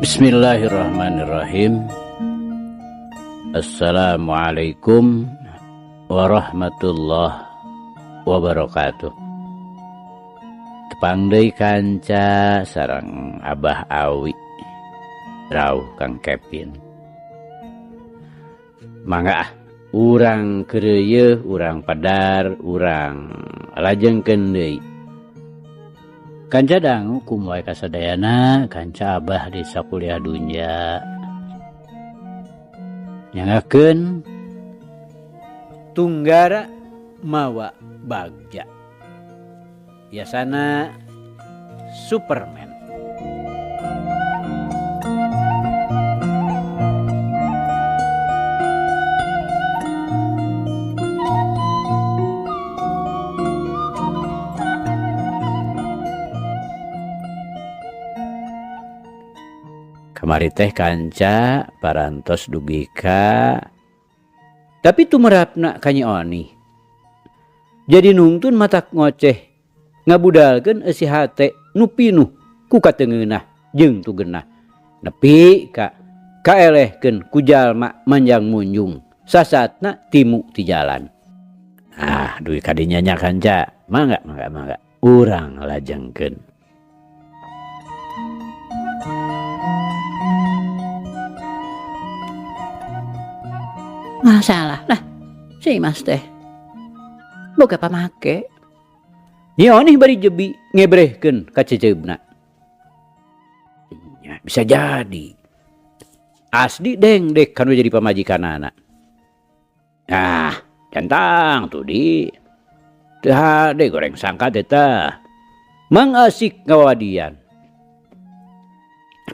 Bismillahirrahmanirrahim. Assalamualaikum warahmatullahi wabarakatuh. Tepang deui kanca sareng Abah Awi rauh Kang Kevin. Mangga urang keureuy, urang padar, urang lajengkeun deui. Kanca dangu kumoe kasadayana, kanca Abah di sakuliah dunya. Nyangakeun tunggara mawa bagja. Biasana Superman. Kamari teh kanca parantos dugika tapi tumerapna ka Nyi Oni. Jadi nungtun matak ngoceh ngabudalkeun eusi hate nu pinuh ku kateungeunah jeung tugeunah nepi ka kaelehkeun ku jalma manjang munjung sasatna timu ti jalan. Duwi kadinya nya kanca, mangga urang lajengkeun. Masalah lah si Mas teh boga pamake. Nyi Oni bari jebi ngebrehkeun ka ceceubna. Ya, bisa jadi asdi dengdek kanu jadi pamajikanana. Centang tuh di teu hade goreng sangka teh tah mang asik ngawadian.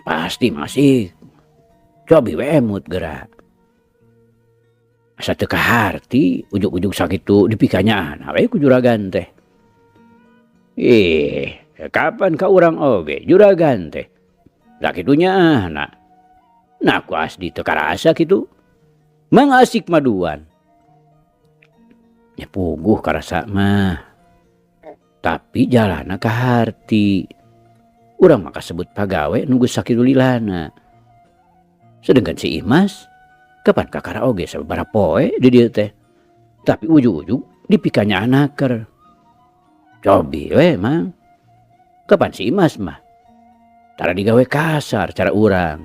Pasti masih cobi we emut geura. Asa teu kaharti ujug-ujug sakitu dipikanyaan we ku juragan teh. Kapan ka urang oge juragan teh sakitu nyaahna. Nah ku asdi teu karasa kitu. Mang asik maduan. Ya puguh karasa mah. Tapi jalana kaharti. Urang mah kasebut pagawe nunggu sakitu lilana. Sedengkan si Imas kapan ka karaoge sababaraha poe di dieu teh. Tapi ujug-ujug dipikanya anaker. Cobi we mang. Kapan si Imas mah? Tara digawe kasar cara urang.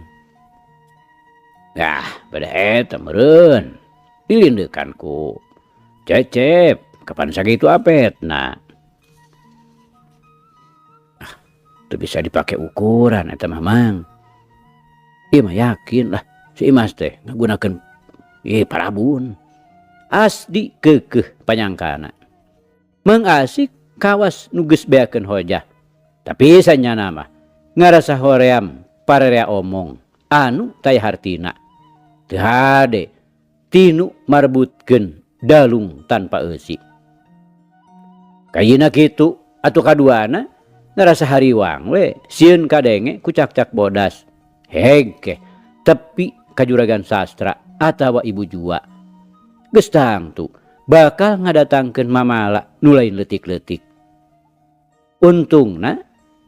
Pada eta meureun. Dilindeukan ku Cecep. Kapan sakitu apetna. Teu bisa dipake ukuran eta mah mang. Ieu mah yakin lah. Si Imas teh ngagunakeun parabun. Asdi keukeuh panyangkana. Mengasik kawas nu geus beakeun hojah. Tapi sanyana mah ngarasa hoream parerea omong anu taya hartina. Teu hade tinu marbutkeun dalung tanpa eusi. Kayina kitu atuh kaduana ngarasa hariwang we sieun kadenge ku cak-cak bodas. Hegke tepi kajuragan sastra atawa ibu jua. Geus tangtu bakal ngadatangkeun mamala nu lain leutik-leutik. Untungna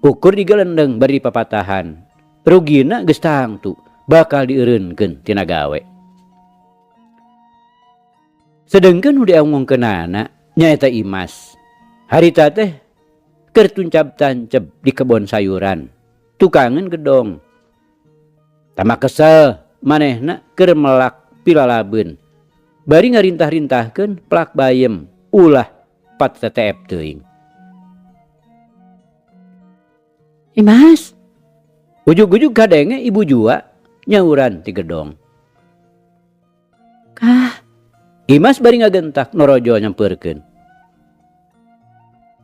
ukur digelendeng bari papatahan. Rugina geus tangtu bakal dieureunkeun tina gawe. Sedengkeun nu diomongkeunana nyaeta Imas. Harita teh keur tuncab-tanceb di kebon sayuran. Tukangeun gedong. Tama kesel manehna keur melak pilalabeun. Bari ngarintah-rintahkeun pelak bayem ulah pat teteep teuing. Imas, Ujug-ujug kadenge ibu jua nyauran ti gedong. Kah, Imas bari ngagentak norojo nyampeurkeun.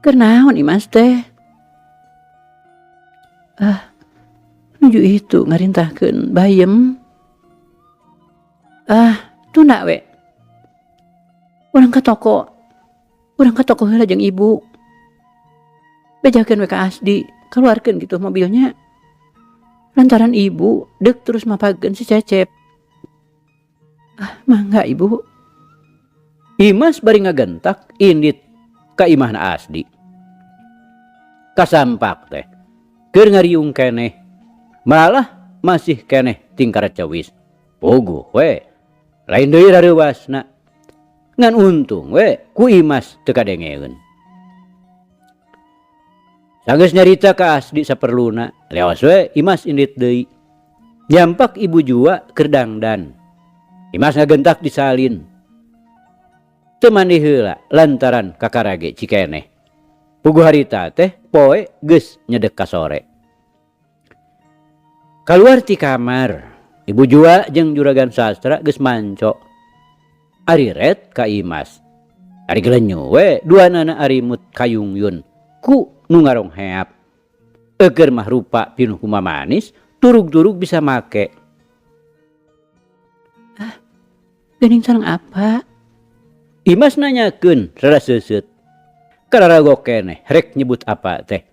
keur naon Imas teh? Nuju itu ngarintahkeun bayem. Tunda we. Urang ka toko heula jeung ibu. Bejakeun we ka Asdi, keluarkeun gitu mobilnya. Lantaran ibu deuk terus mapageun si Cecep. Mangga ibu. Imas bari ngagentak indit ka imahna Asdi. Kasampak teh keur ngariung keneh. Malah masih keneh tingkar cawis. Puguh we, lain deui rareuwasna. Ngan untung we ku Imas teu kadengeun. Sanggeus nyarita ka Asdi saperluna, leos we Imas indit deui. Nyampak ibu jua keur dangdan. Imas ngagentak disalin. Teu mandi heula lantaran kakarage cikeneh. Puguh harita teh poe geus nyedek ka sore. Kaluar ti kamar, ibu jua jeung juragan sastra geus manco. Ari ret ka Imas. Ari gelenyu we duanana arimut kayungyun ku nu ngarong heap. Eukeur mah rupa pinuh kumaha manis, turug-turug bisa make. Geuning sareng apa? Imas nanyakeun rada seuseut. Kararago keneh rek nyebut apa teh.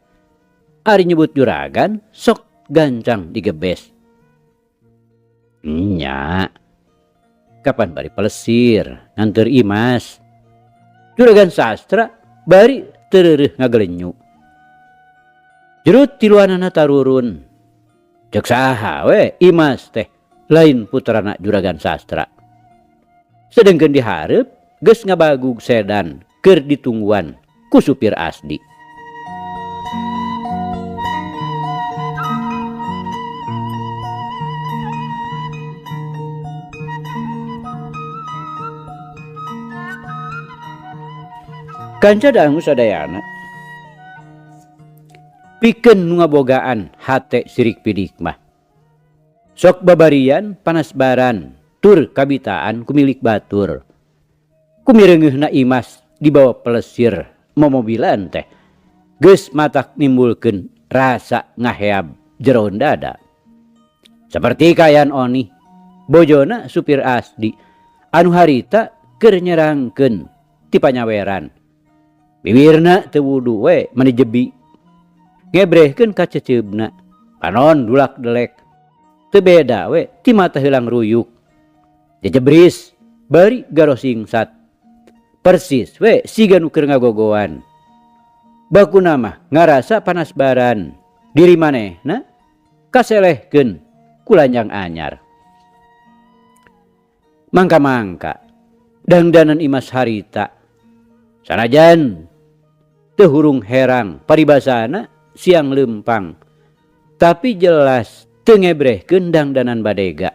Ari nyebut juragan sok gancang digebes. Nya. Kapan bari pelesir nganteur Imas. Juragan sastra bari teureureuf ngagelenyu. Jerut tiluanana tarurun. Cek saha we Imas teh lain putrana juragan sastra. Sedengkeun dihareup geus ngabagug sedan keur ditungguan ku supir Asdi. Kanca dangu sadayana pikeun nu ngabogaan hate sirik pidik mah. Sok babarian panasbaran tur kabitaan ku milik batur. Kumireungeunna Imas dibawa pelesir momobilan teh geus matak nimbulkeun rasa ngaheab jeroun dada. Saperti kaayaan Oni, bojona supir Asdi anu harita keur nyerangkeun ti panyaweran. Bibirna teu wudu we mani jebi. Ngebrehkeun ka ceceubna. Panon dulak delek. Teu beda we ti mata heulang ruyuk. Jejebris bari garosingsat. Persis we siga nu keur ngagogoan. Bakuna mah ngarasa panasbaran. Diri manehna kaselehkeun ku lanjang anyar. Mangka-mangka dangdanan Imas harita. Sanajan teu hurung herang paribasana siang lempang. Tapi jelas teu ngebrehkeun dangdanan badega.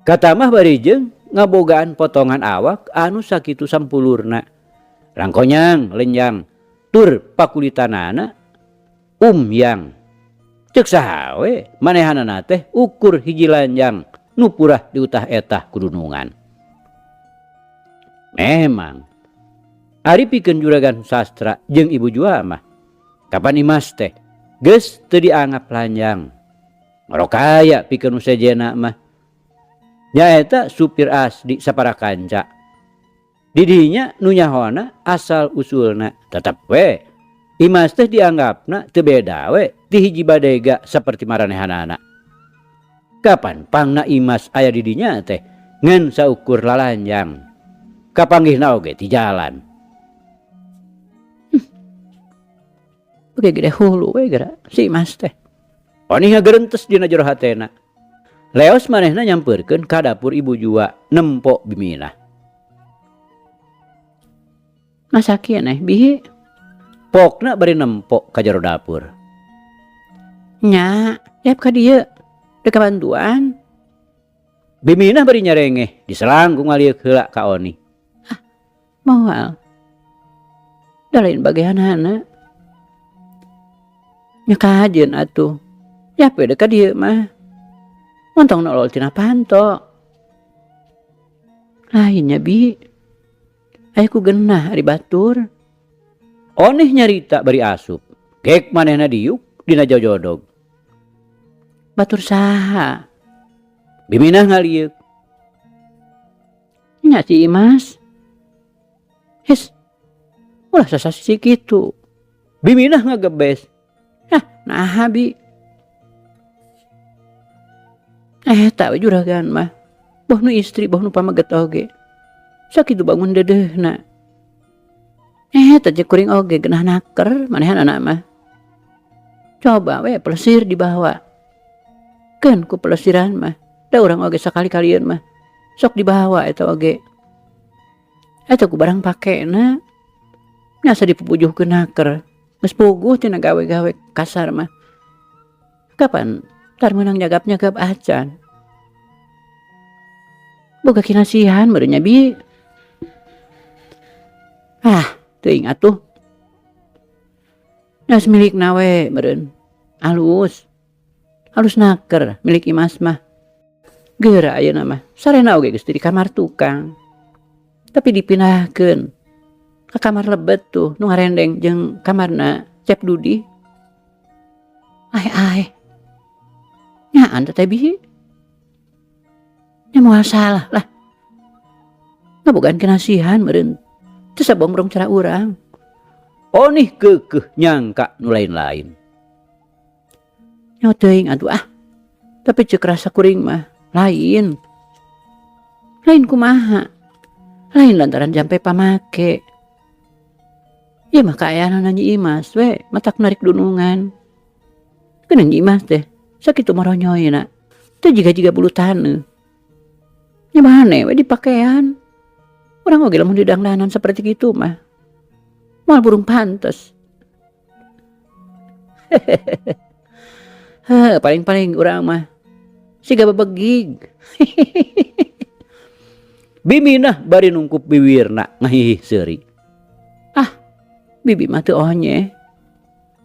Katamah barijeng ngabogaan potongan awak anu sakitu sampulurna. Rangkonyang lenjang tur pakulitanana umyang. Ceuk saha we manehanana teh ukur hiji lanjang nu purah diutah-etah kudunungan. Memang ari pikeun juragan sastra jeung ibu jua mah kapan Imas teh geus teu dianggap lanjang. Ngarokaya pikeun nu sejena mah nyaeta supir Asdi sapara kanca. Di dinya nu nyahona asal usulna tetep we Imas teh dianggapna teu beda we ti hiji badega saperti maranehanana. Kapan pangna Imas aya di dinya teh ngan saukur lalanjang. Kapanggihna oge ti jalan. Oke gede hulu we gara si Imas teh. Oni ngageurentes dina jero hatena. Leos manehna nyampeurkeun ka dapur ibu jua nempo biminah. Masa kieu neh bihi? Pokna bari nempo ka jero dapur. Nya, yap ka dieu. Dek bantuan. Biminah bari nyarengeh diselang ku ngalieuk heula ka Oni. Moal. Da lain bageanana. Nya kajeun atuh. Yap we dek ka dieu mah. Montong nolol tina panto. Lainnya bi. Aya ku genah ari batur. Onih nyarita bari asup. Gek manehna diuk dina jojodog. Batur saha? Biminah ngalieuk. Nya si Imas. Hes. Ulah sasasi kitu. Biminah ngagebes. Nah bi. Tak we juragan mah. Boh nu istri, boh nu pamaget oge. Sakitu bangun dedehna. Teh kuring oge genah naker manehan anak mah. Coba we pelesir dibawa. Kan ku pelesiran mah. Da urang oge sakali-kalian mah. Sok dibawa eta oge. Eta ku barang pakena. Nyasa dipupujuhkeun naker. Geus puguh tina gawe-gawe kasar mah. Kapan tar meunang nyagap-nyagap acan. Boga kinasihan meureun nya bi. Teuing atuh. Nas milik nawe meureun. Halus naker milik Imas mah. Geura ayeuna mah sarena oge geus di kamar tukang. Tapi dipindahkeun ka kamar lebet tuh nu ngarendeng jeung kamarna Cep Dudi. Ai. Nyaan teh bi. Nya moal salah lah. Ngabogaan kinasihan meureun. Teu sabomrong cara urang. Oh nih keukeuh nyangka nu lain-lain. Nya teuing atuh Tapi ceuk rasa kuring mah lain. Lain kumaha? Lain lantaran jampe pamake. Ieu mah kaayana Nyi Imas we matak narik dunungan. Keun Nyi Imas teh sakitu maronyoyna. Teu jiga-jiga bulu taneuh. Nya mane we dipakean. Urang oge lamun didangdanan saperti kitu mah moal burung pantes. Paling-paling urang mah siga babegig. Biminah bari nungkup biwirna ngahihih seuri. Bibi mah teu onye.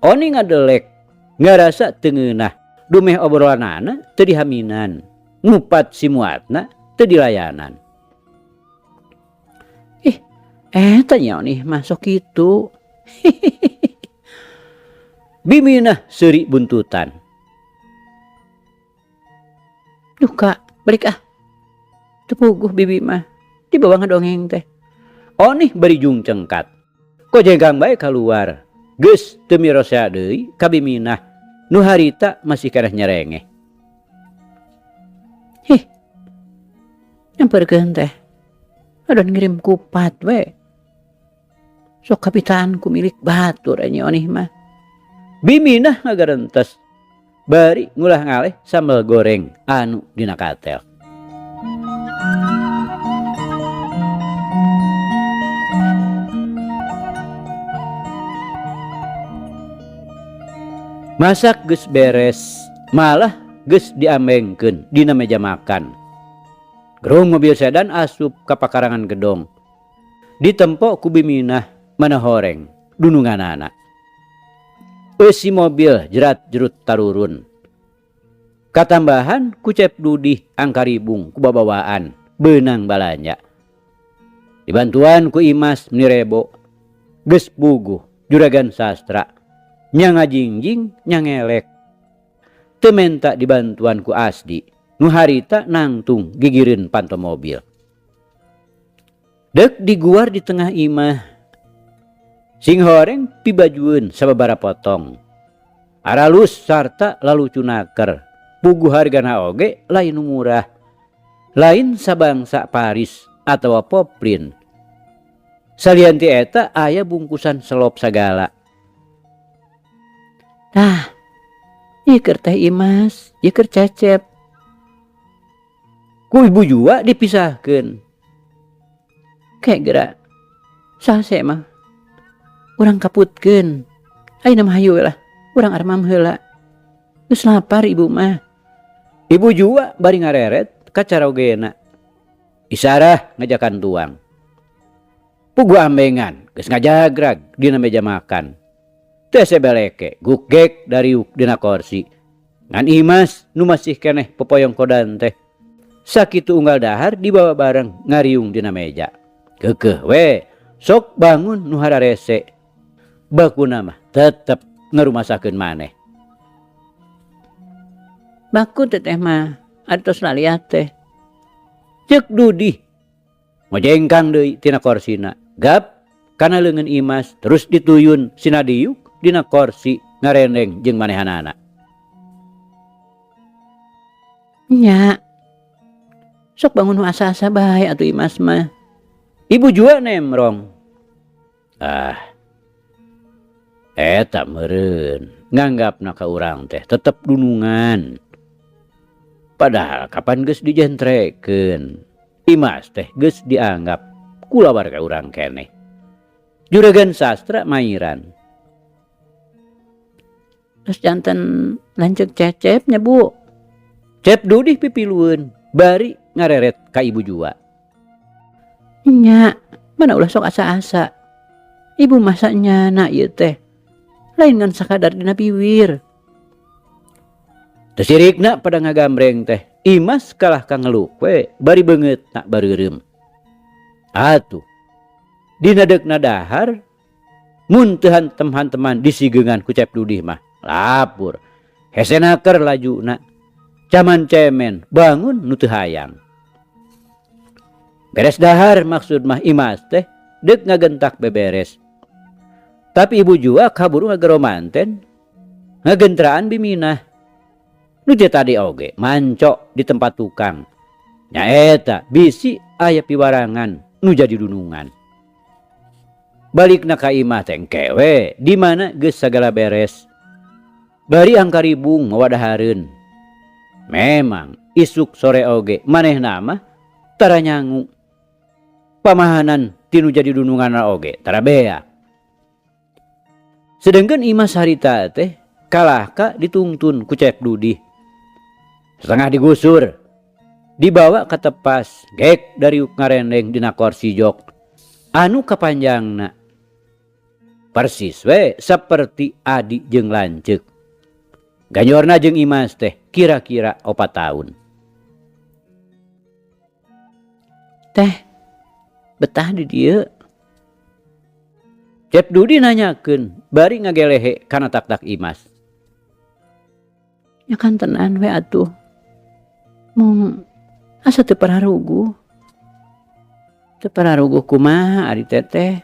Oni ngadelek ngarasa teu ngeunah. Dumeh obrolanana teu dihaminan. Ngupat si muatna teu dilayanan. Eta nya nih masuk kitu. Biminah seuri buntutan. Duh Kak, balik Teu puguh bibi mah. Dibawa ngadongeng teh. Onih bari jung cengkat. Ko jenggang bae kaluar. Geus teu mirosa deui ka biminah. Nu harita masih keneh nyerengeh. Nyamperkeun teh. Adon ngirim kupat we. Sok kapitaan ku milik batur nya onih mah. Biminah ngagarentes. Bari ngulah ngaleh sambal goreng anu dina katel. Masak geus beres, malah geus diambengkeun dina meja makan. Gerung mobil sedan asup ka pakarangan gedong. Ditempo ku Biminah mana horeng dununganana. Eusi mobil jerat-jerut tarurun. Katambahan ku Cep Dudi angkaribung ku babawaan beunang balanja. Dibantuan ku Imas Nirebo. Geus puguh juragan sastra. Nya ngajingjing nya ngelek. Teu menta dibantuan ku Asdi. Nu harita nangtung gigireun panto mobil. Dek diguar di tengah imah. Sing horeng pibajueun sababara potong. Aralus sarta lalu cunaker. Puguh hargana oge lain nu murah. Lain sabangsa Paris atawa Poplin. Salianti eta aya bungkusan selop sagala. Ieu keur teh Imas, ieu keur Cecep. Ku ibu jua dipisahkeun. Kayak geura sase mah urang kaputkeun. Ayeuna mah hayu lah, urang armam heula. Geus lapar ibu mah. Ibu jua bari ngareret ka carogena. Isarah ngajakan tuang. Puguh ambengan geus ngajagrag dina meja makan. Teu sebeleke gukgek dariuk dina kursi. Ngan Imas nu masih keneh popoyong kodan teh. Sakitu unggal dahar dibawa bareng ngariung dina meja. Keukeuh we, sok bangun nu hararese. Bakuna mah tetep ngarumasakeun maneh. Baku teteh mah atos laliat teh. Cek Dudi ngojengkang deui tina korsina. Gap kana leungeun Imas terus dituyun sinadiuk dina kursi ngarendeng jeung manehanana. Nya. Sok bangun nu asa-asa bae atuh Imas mah. Ibu jua nemrong. Eta meureun nganggapna ka urang teh tetep dunungan. Padahal kapan geus dijentrekeun, Imas teh geus dianggap kula warga urang keneh juragan sastra mairan. Terus janten lanceuk Cecep nya Bu. Cep Dudih pipilueun bari ngareret ka ibu jua. Nya, mana ulah sok asa-asa. Ibu masaknya na ieu teh. Lain ngan sakadar dina piwir. Teu sirikna pada ngagambreng teh Imas kalah ka ngeluk we bari beungeut na bareureum. Atuh dina deukna dahar mun teu hantem-hanteman disigeungan ku Cep Dudih mah lapur hesena keur lajuna caman cemen bangun nu teu hayang. Beres dahar maksud mah Imas teh deuk ngagentak beberes. Tapi ibu jua kaburu ngageromanten ngagentraan biminah. Nu teh tadi oge mancok di tempat tukang. Nyaeta bisi aya piwarangan nu jadi dunungan. Balikna ka imah tengkewe di mana geus sagala beres. Bari angkaribung mawadahareun. Memang isuk sore oge manehna mah tara nyangu. Pamahanan tinu jadi dunungan oge tara bea. Sedengkeun Imas harita teh kalah ka ditungtun ku Cep Dudih. Setengah digusur, dibawa ke tepas, gek dari ngarendeng dina kursi jok, anu kapanjangna. Persis we seperti Adi jeung lanceuk. Ganyorna jeung Imas teh kira-kira 4 tahun. Teh, betah di dieu. Cep Dudih nanyakeun, bari ngagelehe kana tak-tak Imas. Ya kan tenan we atuh. Mung asa teu pararugu. Teu pararugu kumaha ari teteh?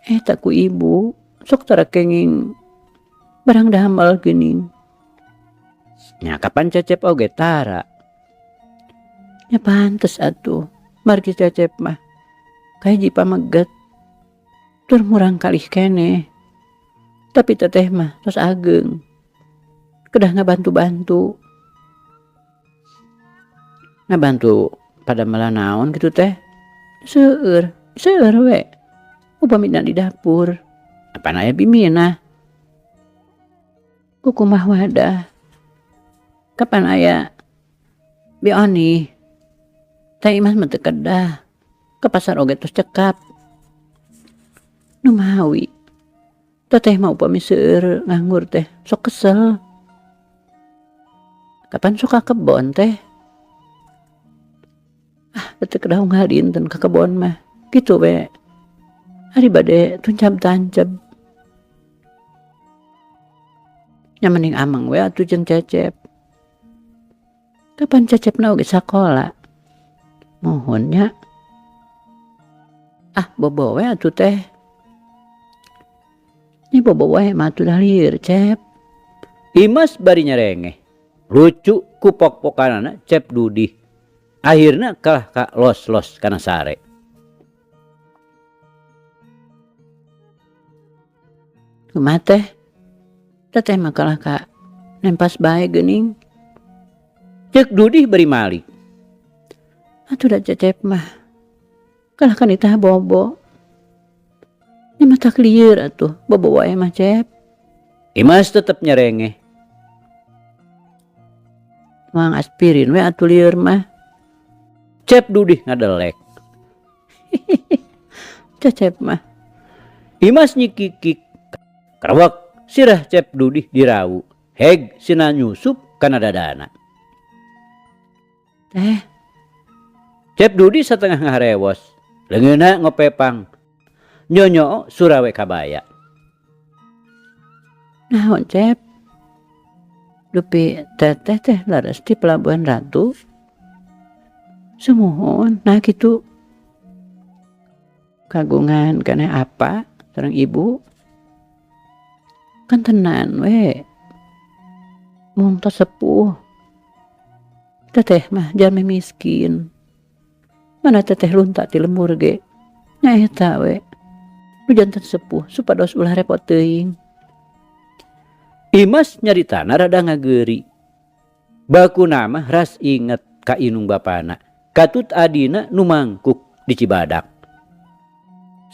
Eta ku ibu sok tara kenging barang damel geuning. Nya kapan Cecep oge tara. Ya pantes atuh. Margi Cecep mah kahiji pameget. Tur murang kalih keneh. Tapi teteh mah tos ageng. Kedah ngabantu-bantu. Ngabantu pada melanaon gitu teh. Seueur we. Upamina di dapur. Apaan aya biminah? Kukumah wadah. Kapan aya bioni? Teh Imas mah teu kedah. Ke pasar oge tos cekap. Nu mawi. Teteh mah upami seueur nganggur teh sok kesel. Kapan sok ka kebon teh? Bete kedah unggal dinten ka kebon mah. Gitu we. Ari bade tuncap-tancap. Nya mending amang we atuh jeung Cecep. Kapan Cecepna oge sakola? Mohon nya. Bobo we atuh teh. Ini bobo we mah atuh dah lieur, Cep. Imas bari nyarengeh. Lucu ku pok-pokanana Cep Dudih. Akhirna kalah ka los-los kana sare. Kumaha teh? Teteh mah kalah ka nempas bae geuning. Cek Dudih bari malik. Atuh da Cecep mah kalah ka nitah bobo. Ini mah tak lieur atuh bobo wae mah Cep. Imas tetep nyarengeh. Mang aspirin we atuh lieur mah. Cep Dudih ngadelek. Cecep mah. Imas nyikikik. Kerawak sirah Cep Dudih dirawu. Heg sina nyusup kana dadana. Teh. Cep Dudih satengah ngaharewos. Leungeunna ngopepang. Nyonyo surawe kabaya. Naon Cep? Dupi teteh teh laras di Pelabuhan Ratu. Semohon, nah gitu. Kagungan kana apa sareng ibu? Kan tenan we. Mung tos sepuh. Teteh mah jalmi miskin. Mana teteh lunta ti lembur ge. Nya eta we. Nu janten sepuh supados ulah repot teuing. Imas nyaritana rada ngageuri. Baku nama ras inget ka inung bapana. Katut adina nu mangkuk di Cibadak.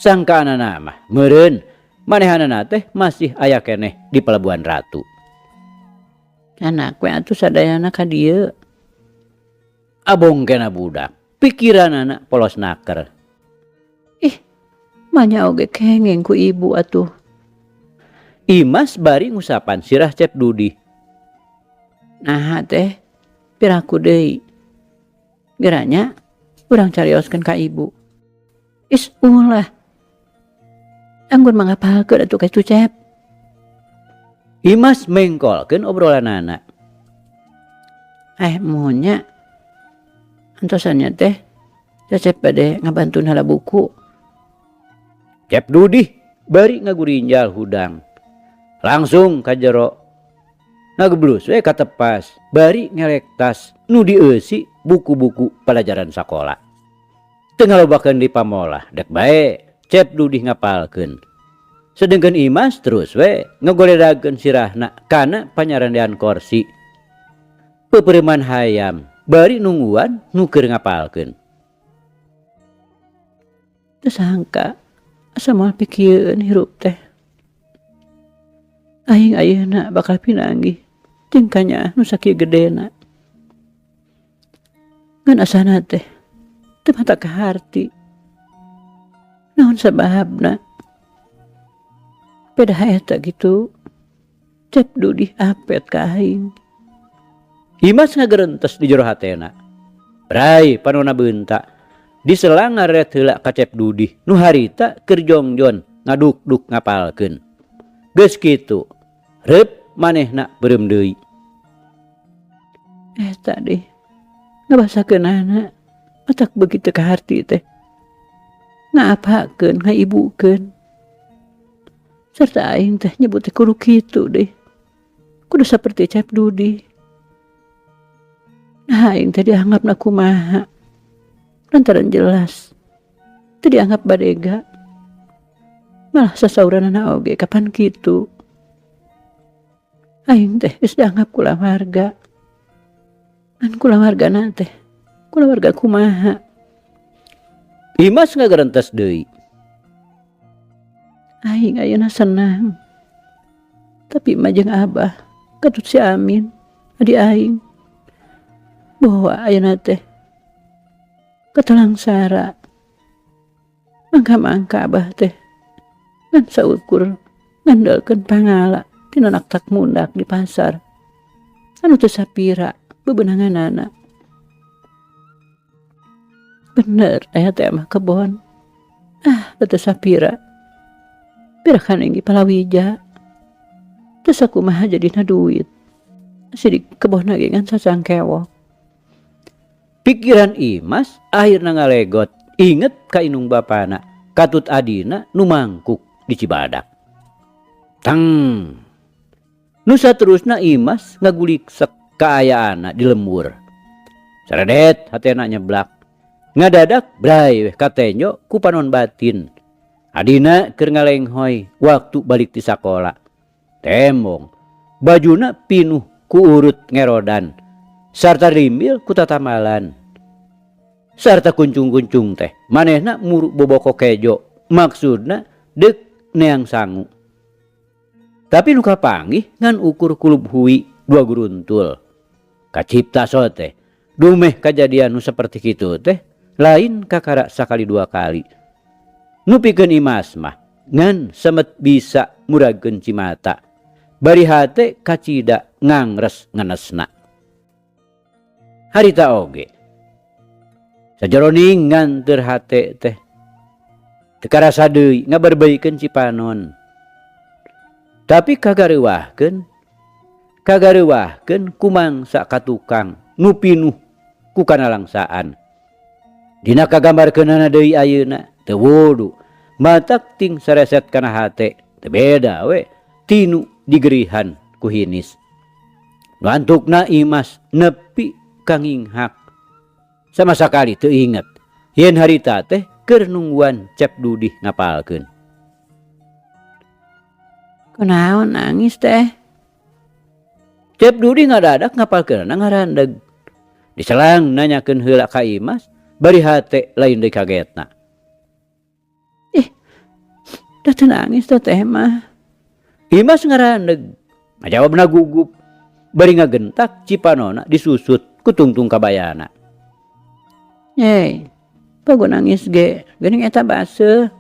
Sangkaana nama meureun manehanana teh masih aya keneh di Pelabuhan Ratu. Anak we atuh sadayana ka dieu. Abong kena budak, pikiranana polos naker. Manya oge kengeng ku ibu atuh. Imas bari ngusapan sirah Cep Dudi. Nah teh piraku deui. Geranya urang carioskeun ka ibu. Ulah. Anggun mangapalkeun atuh ka Cep. Imas mengkolkeun obrolanana. Munya antosannya teh Cecep bade ngabantuin hala buku. Cep Dudi bari ngagurinjal hudang. Langsung ka jero. Ngageblus we katepas, bari ngelek tas nu dieusi buku-buku pelajaran sakola. Teu ngalobakeun di pamolah, dek bae Cep Dudi ngapalkeun. Sedengkeun Imas terus we ngagoledakeun sirahna kana panyarandean korsi. Peupeureuman hayam bari nungguan nu keur ngapalkeun. Teu sangka asa moal pikieun hirup teh. Aing ayeuna bakal pinanggih jeung kanya nu sakieu gedena. Ngan asana teh teu mata kaharti. Naon sababna? Peda eta gitu. Cep Dudi apet ka aing. Imas ngagerentes di jero hatena. Brai panonna beunta. Diselang ngaret heula ka Cep Dudi. Nu harita keur jongjon ngaduk-duk ngapalkeun. Geus kitu, reup manehna beureum deui. Eta deh. Ngabasakeunana matak begitu ka harti teh. Ngaapakeun, ngaibukeun. Sarta aing teh nyebut teh kudu kitu deh. Kudu saperti Cep Dudi. Nah aing teh dianggapna kumaha. Lantaran jelas teu dianggap badega. Malah sasauranana oge kapan kitu. Aing teh geus dianggap kulawarga. An kulawargana teh kulawarga kumaha. Imas ngagerentes deui. Aing ayeuna senang. Tapi mah jeung Abah katut si Amin adi aing. Bahwa ayeuna teh katalangsara. Mangka-mangka Abah teh ngan saukur ngandalkeun pangala tina naktak mundak di pasar. Anu teu sapira bebeunanganana. Bener aya teh mah kebon. Teu sapira. Pirakan enggi palawija. Teu sakumaha jadina duit. Sidik kebon ge ngan sacangkewok. Pikiran Imas akhirna ngalegot inget ka inung bapana katut adina nu mangkuk di Cibadak. Tang. Nu saterusna Imas ngaguliksek kaayaana di lembur. Saredet hatena nyeblak. Ngadadak brai weh katenyo ku panon batin. Adina keur ngalenghoy waktu balik ti sakola. Tembong. Bajuna pinuh ku urut ngerodan. Sarta rimbil ku tatamalan. Sarta kuncung-kuncung teh manehna muru boboko kejo. Maksudna dek neang sangu. Tapi nu kapanggih ngan ukur kulub hui dua guruntul. Kacipta sote. Dumeh kajadian nu seperti kitu teh lain kakara sakali dua kali. Nu pikeun Imas mah ngan semet bisa muragkeun cimata. Bari hate kacida ngangres ngenesna. Harita oge. Sajaroning ngan teu hate teh. Teu karasa deui ngabarbaikeun cipanon. Tapi kagareuwahkeun kumangsa ka tukang nu pinuh ku kanalangsaan. Dina kagambarkeunana deui ayeuna teu wudu matak ting sareset kana hate teu beda we tinu digerihan ku hinis. Nu antukna Imas nepi ka nginghak. Sama sakali teu inget yen harita teh keur nungguan Cep Dudi ngapalkeun. Kunaon nangis teh? Cep Dudi ngadadak ngapalkeunana ngarandeg. Diselang nanyakeun heula ka Imas, bari hate lain deui kagetna. Da teu nangis da teh mah. Imas ngarandeg, ngajawabna gugup, bari ngagentak cipanona disusut ku tungtung kabayana. Nyai, pagu nangis ge, geuning eta baseuh.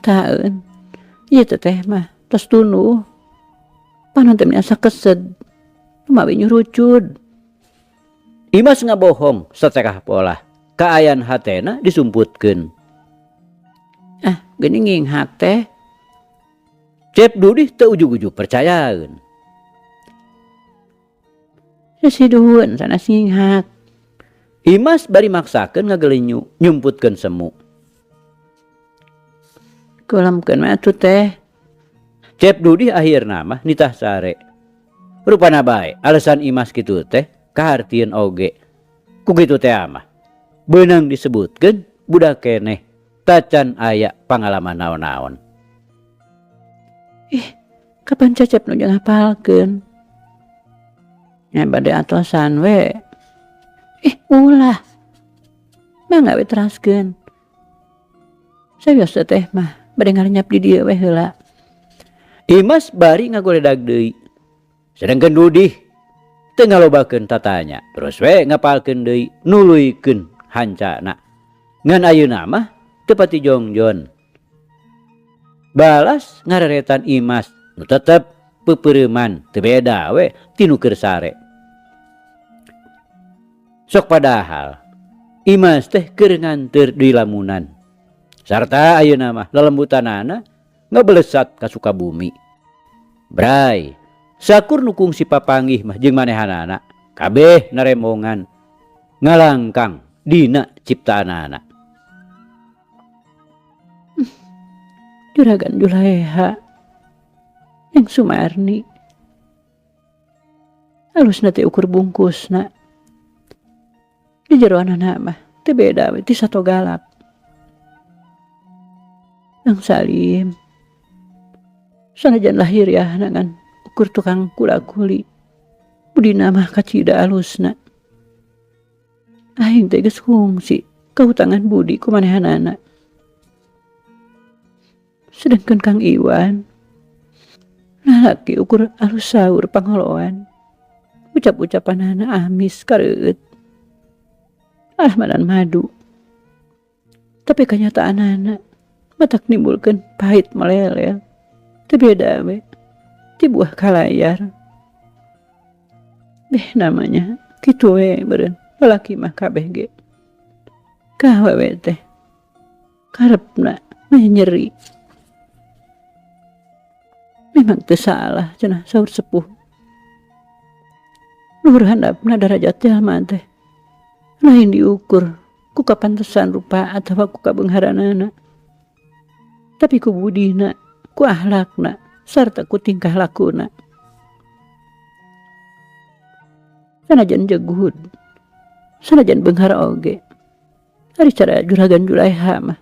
Taeun. Ieu teh mah tos tunuh. Panon teh asa kesed. Kumawi nyurucud. Imas ngabohong satekah pola. Kaayan hatena disumputkeun. Geuning nginghak teh. Cep Dudi teu ujug-ujug percayaeun. Sasiduhun sanes nginghak. Imas bari maksakeun ngagelinyu, nyumputkeun semu. Kulemkeun mah atuh teh. Cep Dudi akhirna mah nitah sare. Rupana bae alasan Imas kitu teh kahartieun oge. Ku kitu teh mah beunang disebutkeun budak keneh tacan aya pangalaman naon-naon. Kapan Cecep nu ngapalkeun? Nya bade atosan we. Ulah. Mangga we teraskeun. Sawios teh mah bade ngalenyap di dieu we heula. Imas bari ngagoledag deui. Sedengkeun Dudi teu ngalobakeun tatanya, terus we ngapalkeun deui nuluykeun hancana. Ngan ayeuna mah teu pati jongjon. Balas ngareretan Imas nu tetep peupeureuman teu beda we ti nu keur sare. Sok padahal Imas teh keur nganteur di lamunan. Sarta ayeuna mah lelembutanana ngablesat ka Sukabumi. Bray, sakur nu kungsi papanggih mah jeung manehanana kabeh naremongan ngalangkang dina ciptaanana. Juragan Julaiha yang Sumarni halusna teh ukur bungkusna. Di jeroanana mah teu beda we ti satogalak. Yang Salim sanajan lahiriahna ngan ukur tukang kula-kuli, budina mah kacida alusna. Aing teh geus kungsi kahutangan budi ku manehanana. Sedangkan Kang Iwan lalaki ukur alus saur pangoloan, ucap-ucapanana amis kareueut, madan madu. Tapi kanyataanana matak nimbulkeun pahit meleleh. Teu beda we ti buah kalayar. Namanya kitu we beureun lalaki mah kabeh ge. Ka awewe teh karepna mah nyeri. Memang teu salah cenah saur sepuh. Luhur handapna darajat jalma teh lain diukur ku kapantesan rupa atawa ku kabeungharanana, tapi ku budina, ku akhlakna, sarta ku tingkah lakuna. Sanajan jeguhud, sanajan beunghar oge, ari cara Juragan Julaiha mah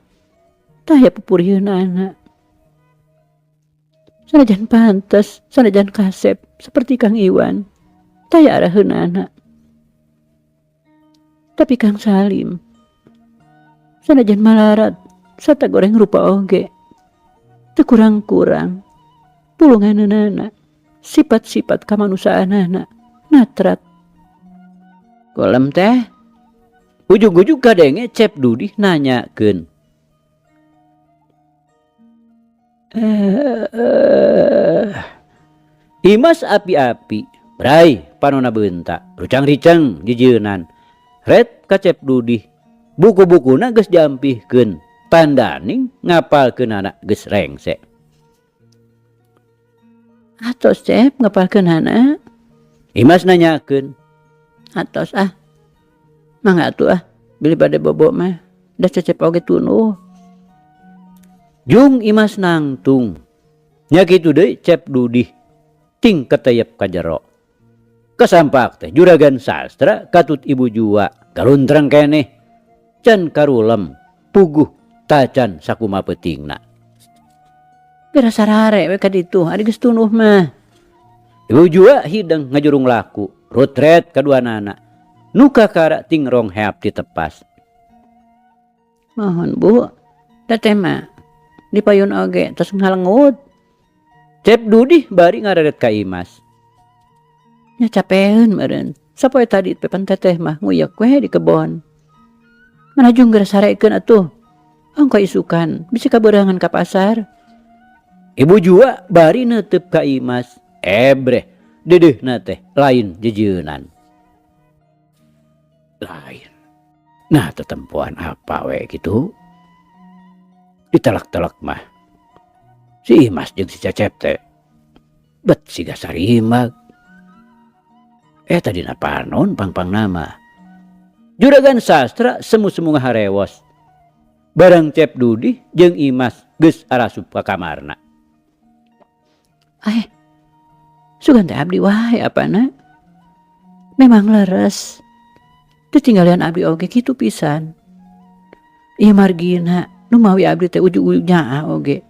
taya pupurieunana. Sanajan pantes, sanajan kasep seperti Kang Iwan, taya araheunana. Tapi Kang Salim sanajan malarat sarta goreng rupa oge, teu kurang-kurang pulunganeunana, sifat-sifat kamanusaanana natrat. Kolem teh ujug-ujug kadenge Cep Dudi nanyakeun. Imas api-api, bray panonna beunta, rucang-riceng jijeunan. Red ka Cep Dudi, buku-bukuna geus diampihkeun, tandaning ngapalkeunana geus rengse. Atos Cep ngapalkeunana? Imas nanyakeun. Atos mangga atuh beli bade bobo mah da Cecep oge tunuh. Jung Imas nangtung. Nya kitu deui Cep Dudi ting keteyep ka jero. Kasampak teh Juragan Sastra katut ibu jua galuntreng keneh can karulem puguh tacan sakumaha peutingna. Bera sarare we ka ditu ari geus tunuh mah. Ibu jua hideng ngajurung laku, rutret kedua anak. Nu kakara ting rong heap ditepas. Mohon Bu, dateh mah dipayun oge tos ngalengut. Cep Dudi bari ngararet ka Imas. Nya capeun meureun. Sapoe tadi pepan teteh mah nguyek we di kebon. Manajung geus sarekeun atuh. Ongko isukan bisa kaberangan ka pasar. Ibu jua bari neuteup ka Imas. Ebreh, dedeuna teh lain jejeunan. Lain. Nah, tetempuan apa we gitu? Ditelak-telak mah. Si Imas jeung si Cecep teh bet siga sarimag. Tadina panon pang-pang nama. Juragan sastra semu-semu ngaharewos. Barang Cep Dudi jeung Imas geus arasup ka kamarna. Sugan teh abdi wae apana? Memang leres. Ditinggalian abdi oge kitu pisan. Ieu margina nu mawi abdi teh ujug-ujug nyaah oge.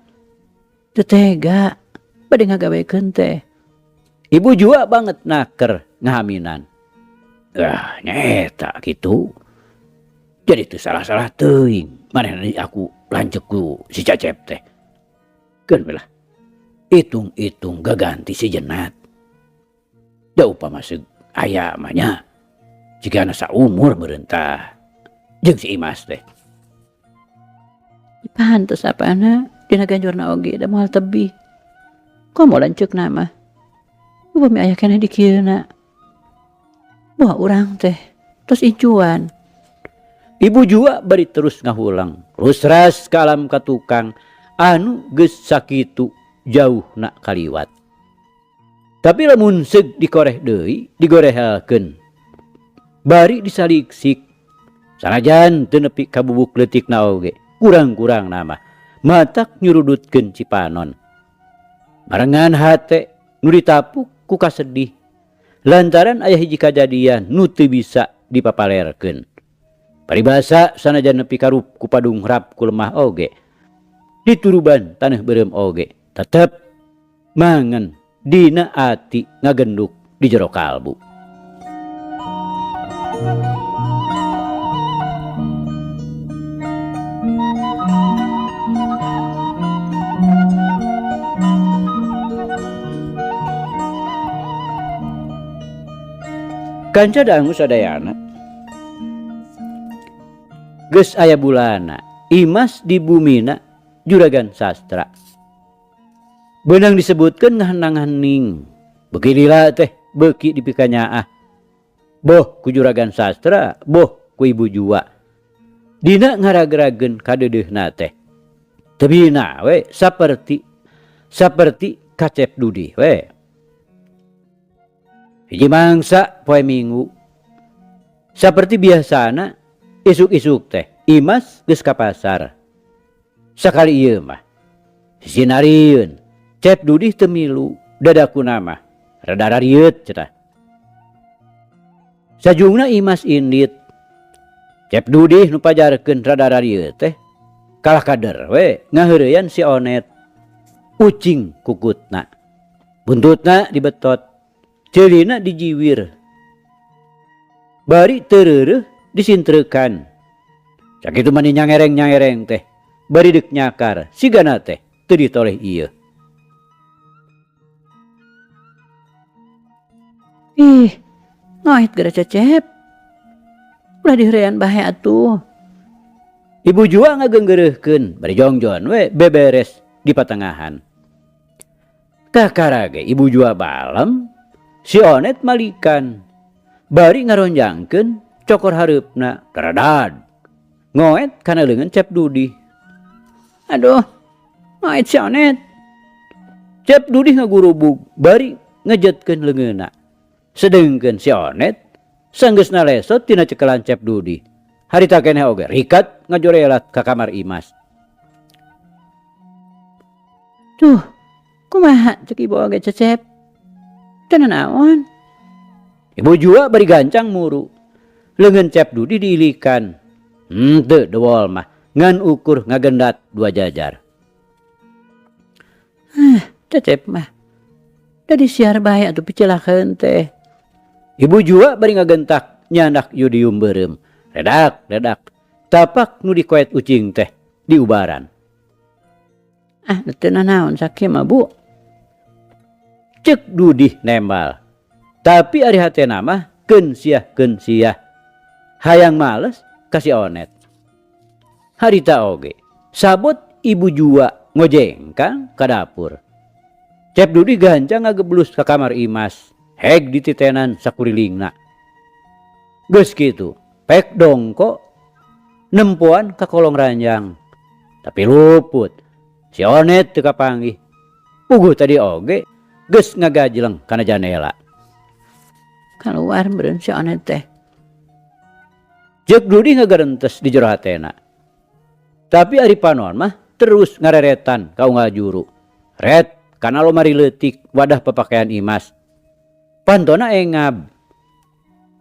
Teu tega bade ngagawekeun teh. Ibu jua banget naker ngahaminan. Nyeta gitu. Jadi itu salah-salah teuing. Manehna aku lanceuk ku si Cecep teh. Keun belah. Hitung-hitung gaganti si Jenat. Da upama seug aya mah nya. Jigana saumur meureun tah. Jeung si Imas teh. Pantes apana dina ganjurna oge da moal tebih. Komo lanceukna mah. Upami aya keneh di kieuna. Bawa urang teh tos incuan. Ibu jua bari terus ngahulang. Rusras ka alam ka tukang anu geus sakitu jauhna kaliwat. Tapi lamun seug dikoreh deui, digorehakeun. Bari disaliksik. Sanajan teu nepi ka bubuk leutikna oge. Kurang-kurang nama matak nyurudutkeun Cipanon. Barengan hate nu ditapuk ku kasedih. Lantaran aya hiji kajadian nu teu bisa dipapalerkeun. Paribasa sanajan nepi karup ku padung rap ku lemah oge. Dituruban taneuh beureum oge. Tetep mangen dina ati ngagenduk di jero kalbu. Kanca dangu sadayana. Geus aya bulana, Imas di bumina juragan sastra. Beunang disebutkeun ngahenang-hening. Beuki lila teh beuki dipikanyaah. Boh ku juragan sastra, boh ku ibu jua. Dina ngarag-rageun kadeudeuhna teh. Tebina we saperti Kacep Dudi we. Hiji mangsa poe Minggu. Saperti biasana isuk-isuk teh Imas geus ka pasar. Sakali ieu mah sisinarieun Cep Dudi teu milu dadakuna mah rada rarieut cenah. Sajungna Imas indit. Cep Dudi nu pajarkeun rada rarieut teh kalah kader we ngaheureuyan si Onet. Ucing kukutna. Buntutna dibetot. Ceulina dijiwir. Bari teureureuf disintrekan. Sakitu mani nyangereng-nyangereng teh. Bari deuk nyakar. Sigana teh teu ditoleh ieu. Ngoit gara Cecep. Ulah diheurean bae atuh. Ibu jua ngageunggeureukkeun. Bari jongjon we beberes di patengahan. Kakarage ibu jua balem. Si Onet malikan. Bari ngaronjangkeun cokor hareupna teradad. Ngoet kana leungeun Cep Dudi. Aduh, ngoit si Onet. Cep Dudi ngagurubug bari ngejetkeun leungeunna. Sedengkeun si Onet sanggeusna lesot tina cekelan Cep Dudi. Harita keneh oge rikat ngajorelat ka kamar Imas. Duh, kumaha cek ibu oge Cecep? Teu naon? Ibu jua bari gancang muru. Leungeun Cep Dudi diilikan. Teu dewol mah ngan ukur ngagendat 2 jajar. Cecep mah Dari siar bae atuh picelakeun teh. Ibu jua bari ngagentak nyanak yudium beureum. Redak, redak. Tapak nu dikoet ucing teh diubaran. Ah, teu nanaon sakieu mah Bu. Cek Dudih nembal. Tapi ari hatena mah keun siah. Hayang males kasih onet. Harita oge. Sabot ibu jua ngojengkang ka dapur. Cep Dudih gancang ngageblus ka kamar Imas. Heg dititenan sakurilingna. Geus kitu, pek dongko nempuan ka kolong ranjang. Tapi luput. Si onet teu kapanggih. Puguh tadi oge geus ngagajleng kana janela. Keluar beureun si onet teh. Cep Dudih ngagarentes di jero hatena. Tapi ari panon mah terus ngareretan ka unggal juru. Ret kana lomari leutik wadah papakaian Imas. Pantona engab.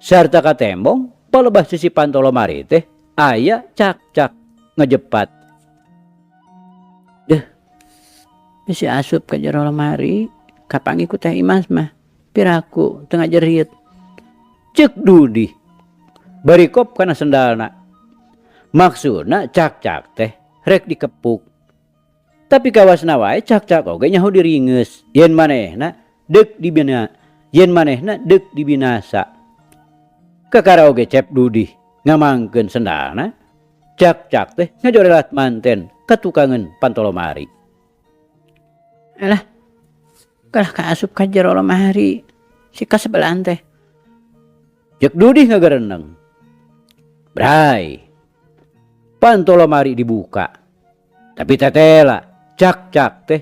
Sarta ka tembong palebah sisi panto lomari teh aya cak-cak ngejepat. Deh. Bisi asup ka jero lemari, kapanggih ku teh Imas mah. Piraku teu ngajerit. Cek Dudih. Barikop kana sendalna. Maksudna cak-cak teh rek dikepuk. Tapi kawasna wae cak-cak oge nyaho diringeus. Yen manehna deuk dibinasa. Kakara oge Cep Dudih ngamangkeun sendalna. Cak-cak teh ngajorelat manten katukangan pantolomari. Alah. Kalah kaasup ka jero lemari. Si kasebelaan teh. Cek Dudih ngagareneng. Brai. Pantolomari dibuka. Tapi tetela cak-cak teh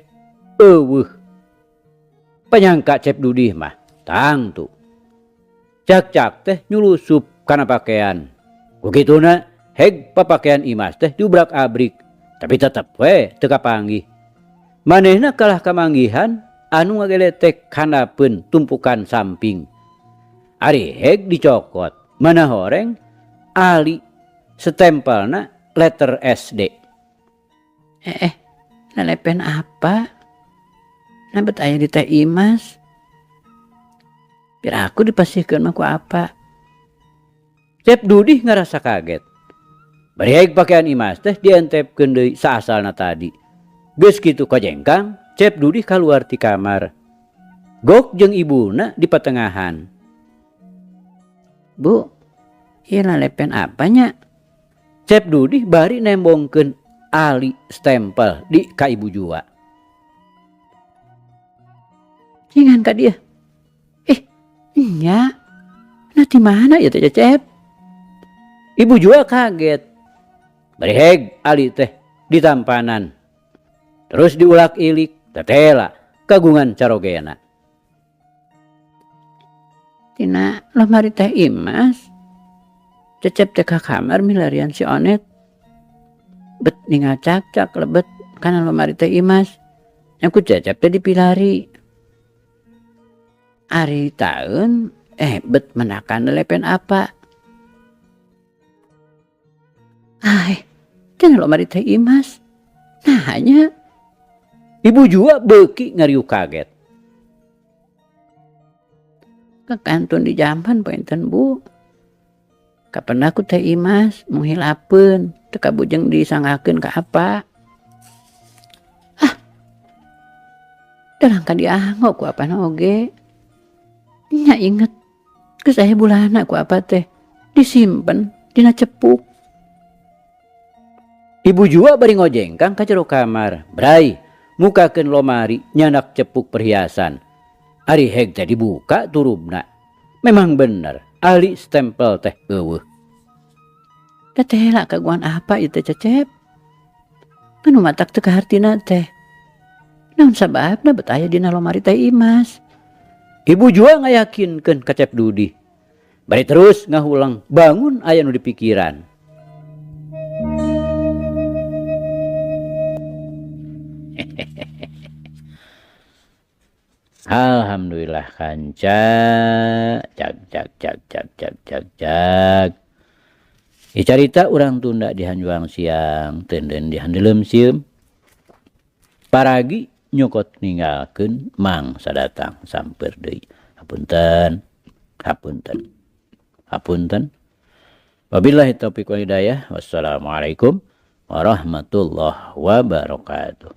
eueuh. Panyangka Cep Dudih mah tangtu. Cak-cak teh nyulusup kana pakaian. Begituna heg papakaian Imas teh diubrak-abrik. Tapi tetep we teu kapanggih. Manehna kalah kamanggihan anu ngageletek handapeun tumpukan samping. Ari heg dicokot. Mana horeng ali setempelna letter SD. Lelepen apa? Nabet aya di teh Imas. Piraku dipasihkeun mah ku apa? Cep Dudih ngarasa kaget. Bari heg pakaian Imas teh dientepkeun deui saasalna tadi. Geus kitu kajengkang, Cep Dudih kaluar ti kamar. Gok jeung ibuna di patengahan. Bu, ieu lelepen apanya? Cep Dudih bari nembongkeun ali stempel di ka ibu jua. Jingan ka dia. Nya. Nah di mana ya teh Cep? Ibu jua kaget. Bari heg ali teh ditampanan. Terus diulak-ilik tetela kagungan carogena. Tina lemari teh Imas. Cecep teh ka kamar milarian si onet. Bet ningal cak-cak lebet kana lemari teh Imas. Yang ku Cecep teh dipilari. Ari taun bet menakan lelepen apa? Tina lemari teh Imas. Nah hanya Ibu jua beuki ngariuk kaget. Kekantun di jamban pointen Bu. Kapan aku teh Imas menghilapeun teu kabujeng disangakeun ka apa? Dalang ka dianggo ku apana oge. Nya inget geus aya bulana ku apa teh disimpen dina cepuk. Ibu jua bari ngojengkang ka jero kamar. Brai mukakeun lomari nyanak cepuk perhiasan. Ari heg teh dibuka turubna. Memang bener ali stempel teh eueuh. Tetela kaguan apa itu Cecep? Anu matak teu kahartina teh. Naon sababna bet aya dina lomari teh Imas? Ibu jua ngayakinkeun ka Cep Dudih. Bari terus ngahulang bangun aya nu dipikiran. Alhamdulillah kanca. Jak. Carita urang Tunda di Hanjuang siang, tenden di handelem sieum. Paragi nyokot ninggalkeun mangsa datang samper deui. Hapunten. Wabillahi taufiq wal hidayah. Wassalamualaikum warahmatullahi wabarakatuh.